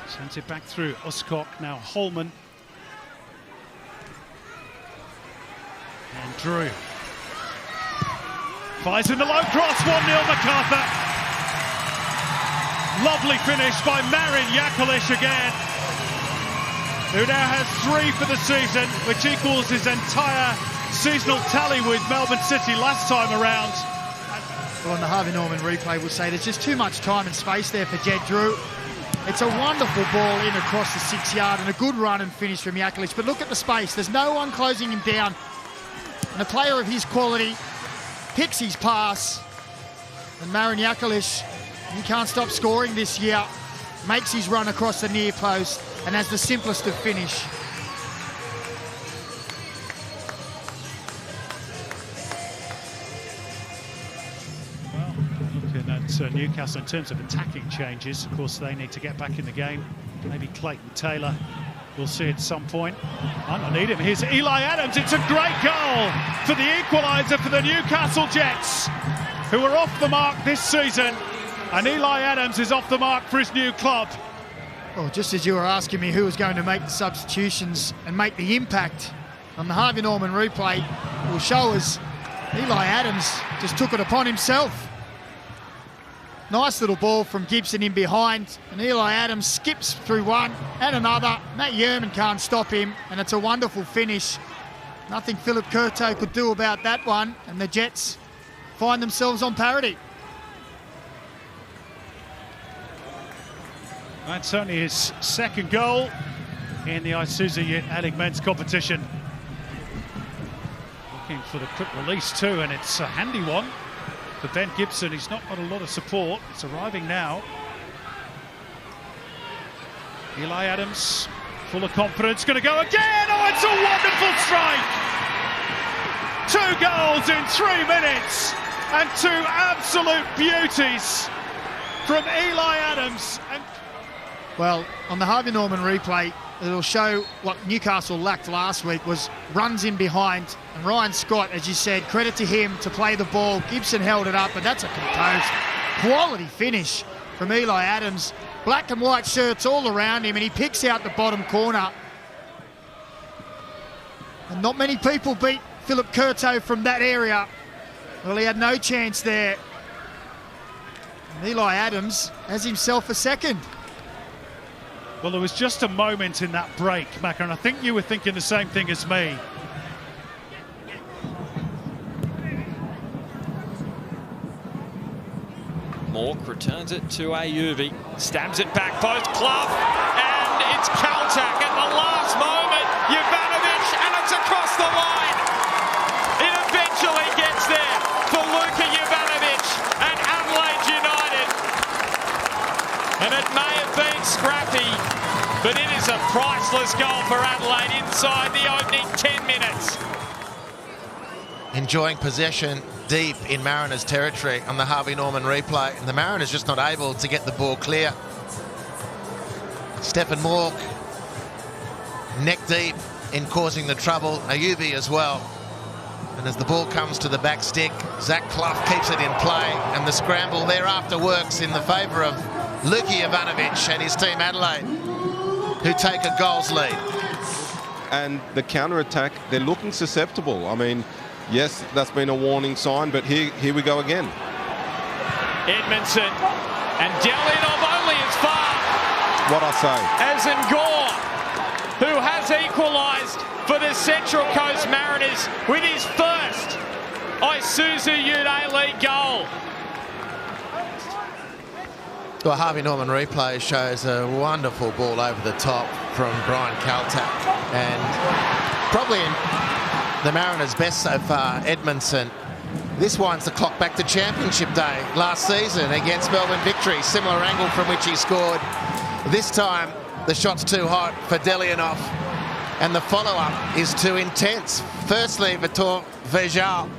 Sends it back through Uscock, now Holman. And Drew. Fires in the low cross, 1-0 MacArthur. Lovely finish by Marin Jakalic again, who now has 3 for the season, which equals his entire seasonal tally with Melbourne City last time around. Well, on the Harvey Norman replay, we'll say there's just too much time and space there for Jed Drew. It's a wonderful ball in across the 6-yard and a good run and finish from Jakalic. But look at the space. There's no one closing him down. And a player of his quality picks his pass. And Marin Jakalic, he can't stop scoring this year. Makes his run across the near post and has the simplest of finish. Looking at Newcastle in terms of attacking changes, of course they need to get back in the game. Maybe Clayton Taylor, we'll see at some point. Might not need him. Here's Eli Adams. It's a great goal for the equaliser for the Newcastle Jets, who are off the mark this season, and Eli Adams is off the mark for his new club. Well, just as you were asking me who was going to make the substitutions and make the impact on the Harvey Norman replay, will show us Eli Adams just took it upon himself. Nice little ball from Gibson in behind, and Eli Adams skips through one and another. Matt Yerman can't stop him, and it's a wonderful finish. Nothing Philip Curto could do about that one, and the Jets find themselves on parity. That's only his second goal in the Isuzu UTE A-League men's competition. Looking for the quick release too, and it's a handy one for Ben Gibson. He's not got a lot of support. It's arriving now. Eli Adams, full of confidence, going to go again. Oh, it's a wonderful strike! 2 goals in 3 minutes, and 2 absolute beauties from Eli Adams. Well, on the Harvey Norman replay, it'll show what Newcastle lacked last week was runs in behind. And Ryan Scott, as you said, credit to him to play the ball. Gibson held it up, but that's a composed, quality finish from Eli Adams. Black and white shirts all around him, and he picks out the bottom corner. And not many people beat Philip Curto from that area. Well, he had no chance there. And Eli Adams has himself a second. Well, there was just a moment in that break, Macca, and I think you were thinking the same thing as me. Mork returns it to Ayubi, stabs it back post, Clough, and it's Kaltak at the last moment. Jovanovic, and it's across the line. It eventually gets there for Luka Jovanovic and Adelaide United. And it may have been scrappy, but it is a priceless goal for Adelaide inside the opening 10 minutes. Enjoying possession deep in Mariners territory on the Harvey Norman replay, and the Mariners just not able to get the ball clear. Stephen Mork neck deep in causing the trouble, Ayubi as well. And as the ball comes to the back stick, Zach Clough keeps it in play, and the scramble thereafter works in the favour of Luka Jovanovic and his team Adelaide, who take a goals lead. And the counter-attack, they're looking susceptible. I mean, yes, that's been a warning sign, but here we go again. Edmondson and Delianov only as far What I say. as Ngor, who has equalised for the Central Coast Mariners with his first Isuzu UTE A-League goal. Well, Harvey Norman replay shows a wonderful ball over the top from Brian Kaltak, and probably in the Mariners' best so far, Edmondson. This winds the clock back to Championship Day last season against Melbourne Victory. Similar angle from which he scored. This time, the shot's too hot for Delianov, and the follow-up is too intense. Firstly, Vitor Vejal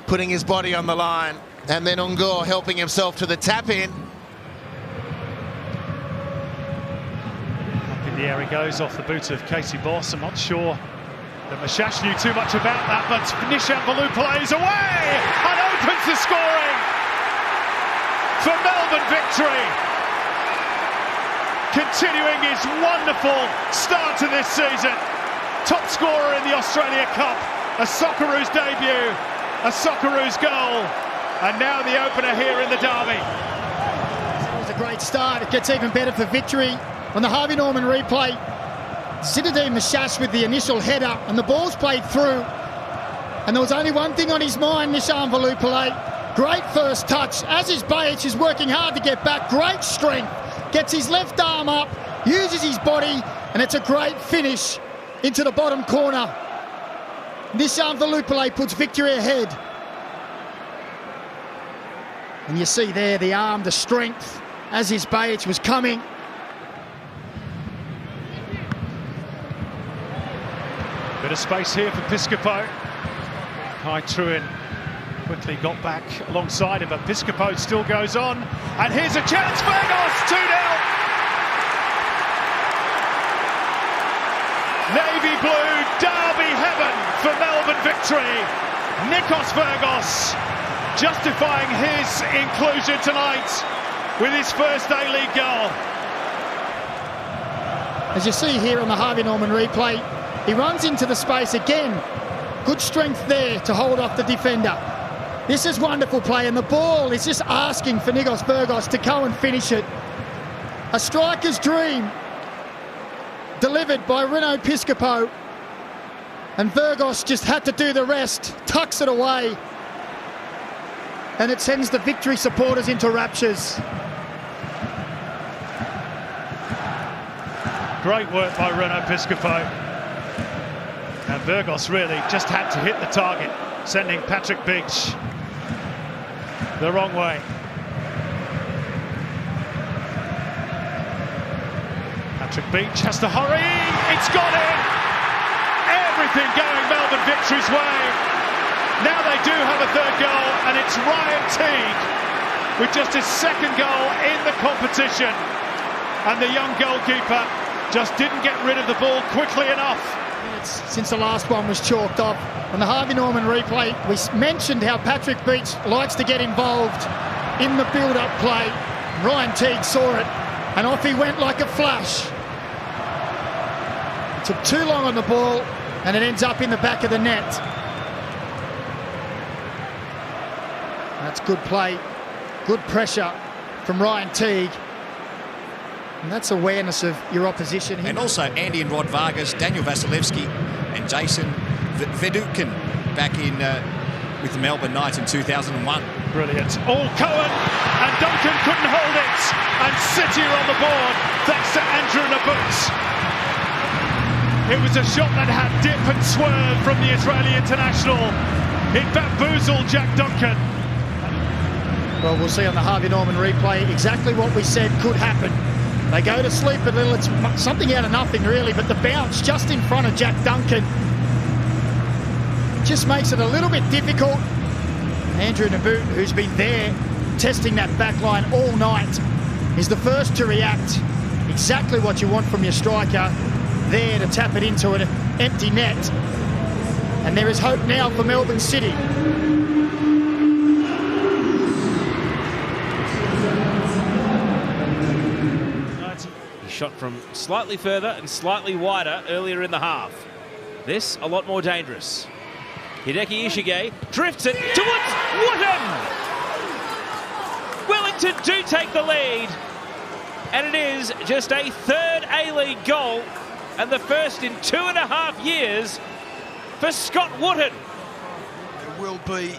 putting his body on the line, and then Ngor helping himself to the tap-in. Up in the air he goes off the boot of Casey Boss. I'm not sure that Mashash knew too much about that, but Nishan Baloo plays away and opens the scoring for Melbourne Victory. continuing his wonderful start to this season. Top scorer in the Australia Cup, a Socceroos debut, a Socceroos goal, and now the opener here in the derby. It was a great start. It gets even better for Victory. On the Harvey Norman replay, Zinedine Mashash with the initial header, and the ball's played through. And there was only one thing on his mind, Nishan Valupale. Great first touch, as is Bajic is working hard to get back. Great strength, gets his left arm up, uses his body, and it's a great finish into the bottom corner. Nishan Valupale puts Victory ahead. And you see there the arm, the strength, as his Bajic was coming. Bit of space here for Piscopo. High Truin quickly got back alongside him, but Piscopo still goes on. And here's a chance, Vergos, 2-0. Navy blue, derby heaven for Melbourne Victory. Nikos Vergos justifying his inclusion tonight with his first A-League goal. As you see here on the Harvey Norman replay, he runs into the space again. Good strength there to hold off the defender. This is wonderful play, and the ball is just asking for Nikos Vergos to go and finish it. A striker's dream delivered by Reno Piscopo, and Vergos just had to do the rest, tucks it away, and it sends the Victory supporters into raptures. Great work by Reno Piscopo. And Vergos really just had to hit the target, sending Patrick Beach the wrong way. Patrick Beach has to hurry. It's gone in. Everything going Melbourne Victory's way. Now they do have a third goal, and it's Ryan Teague with just his second goal in the competition. And the young goalkeeper just didn't get rid of the ball quickly enough. Since the last one was chalked off. On the Harvey Norman replay, we mentioned how Patrick Beach likes to get involved in the build-up play. Ryan Teague saw it, and off he went like a flash. It took too long on the ball, and it ends up in the back of the net. That's good play, good pressure from Ryan Teague. And that's awareness of your opposition. And also Andy and Rod Vargas, Daniel Vasilevsky and Jason Vedutkin back in with the Melbourne Knights in 2001. Brilliant. All Cohen, and Duncan couldn't hold it. And City are on the board thanks to Andrew Naboots. It was a shot that had dip and swerve from the Israeli international. It bamboozled Jack Duncan. Well, we'll see on the Harvey Norman replay exactly what we said could happen. They go to sleep a little. It's something out of nothing, really, but the bounce just in front of Jack Duncan just makes it a little bit difficult. Andrew Naboot, who's been there testing that back line all night, is the first to react. Exactly what you want from your striker, there to tap it into an empty net. And there is hope now for Melbourne City. Shot from slightly further and slightly wider earlier in the half. This a lot more dangerous. Hideki Ishige drifts it towards Wootton. Wellington do take the lead, and it is just a third A-League goal and the first in 2.5 years for Scott Wootton. There will be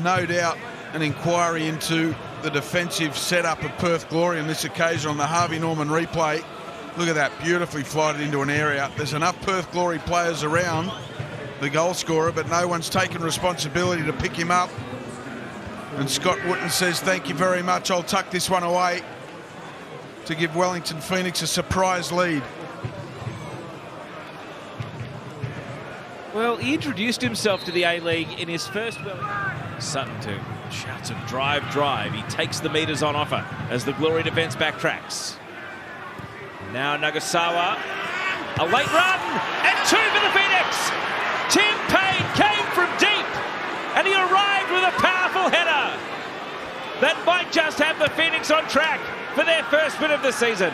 no doubt an inquiry into the defensive setup of Perth Glory on this occasion on the Harvey Norman replay. Look at that, beautifully flighted into an area. There's enough Perth Glory players around the goal scorer, but no one's taken responsibility to pick him up. And Scott Wootton says, thank you very much, I'll tuck this one away, to give Wellington Phoenix a surprise lead. Well, he introduced himself to the A-League in his first Sutton to shouts of drive. He takes the meters on offer as the Glory defence backtracks. Now Nagasawa, a late run, and 2 for the Phoenix. Tim Payne came from deep, and he arrived with a powerful header that might just have the Phoenix on track for their first win of the season.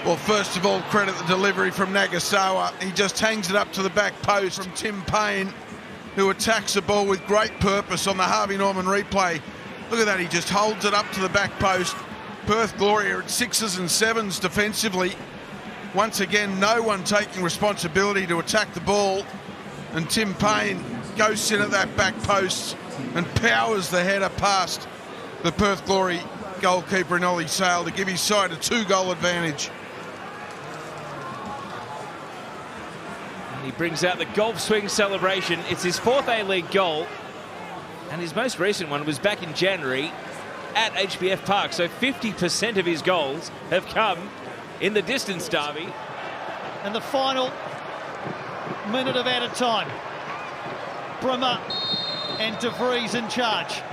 Well, first of all, credit the delivery from Nagasawa. He just hangs it up to the back post from Tim Payne, who attacks the ball with great purpose on the Harvey Norman replay. Look at that, he just holds it up to the back post. Perth Glory are at 6s and 7s defensively. Once again, no one taking responsibility to attack the ball. And Tim Payne goes in at that back post and powers the header past the Perth Glory goalkeeper in Ollie Sale to give his side a 2-goal advantage. He brings out the golf swing celebration. It's his 4th A-League goal, and his most recent one was back in January at HBF Park. So 50% of his goals have come in the distance derby. And the final minute of added time. Brimmer and De Vries in charge.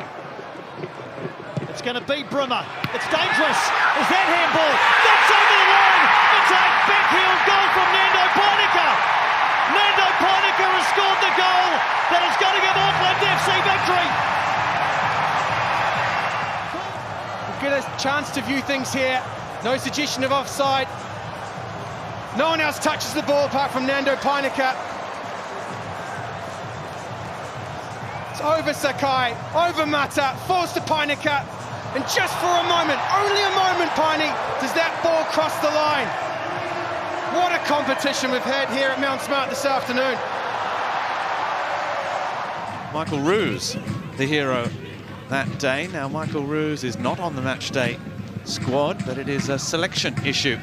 It's going to be Brimmer. It's dangerous. Is that handball? That's over the line. It's a backheel goal from Nando Ponica. Nando Ponica has scored the goal that is going to give Auckland FC victory. We'll get a chance to view things here. No suggestion of offside. No one else touches the ball apart from Nando Ponica. It's over Sakai, over Mata, forced to Ponica. And just for a moment, only a moment, Piney, does that ball cross the line. What a competition we've had here at Mount Smart this afternoon. Michael Roos, the hero that day. Now, Michael Roos is not on the match day squad, but it is a selection issue.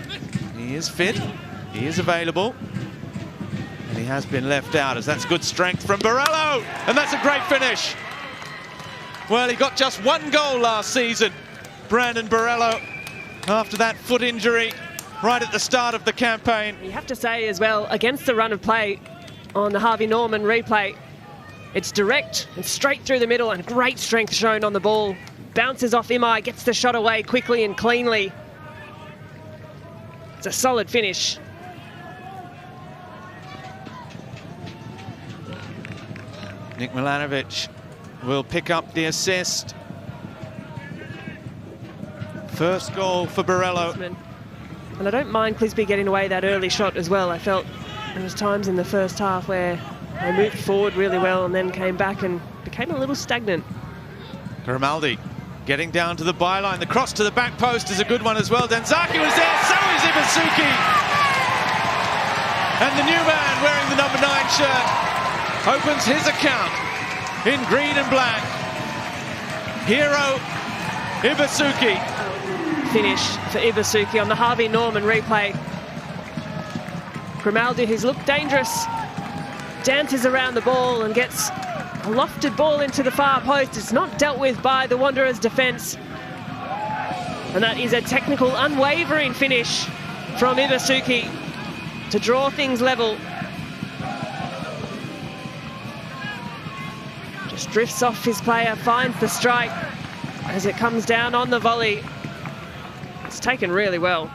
He is fit, he is available, and he has been left out, as that's good strength from Borrello, and that's a great finish. Well, he got just 1 goal last season, Brandon Borrello, after that foot injury right at the start of the campaign. You have to say as well, against the run of play on the Harvey Norman replay, it's direct and straight through the middle, and great strength shown on the ball. Bounces off Imai, gets the shot away quickly and cleanly. It's a solid finish. Nick Milanovic will pick up the assist. First goal for Borrello. And I don't mind Clisby getting away that early shot as well. I felt there was times in the first half where they moved forward really well and then came back and became a little stagnant. Grimaldi getting down to the byline. The cross to the back post is a good one as well. Denzaki was there, so is Ibasuki. And the new man wearing the number 9 shirt opens his account in green and black. Hero Ibasuki. Finish for Ibasuki on the Harvey Norman replay. Grimaldi, who's looked dangerous, dances around the ball and gets a lofted ball into the far post. It's not dealt with by the Wanderers' defence. And that is a technical, unwavering finish from Ibasuki to draw things level. Just drifts off his player, finds the strike as it comes down on the volley. It's taken really well.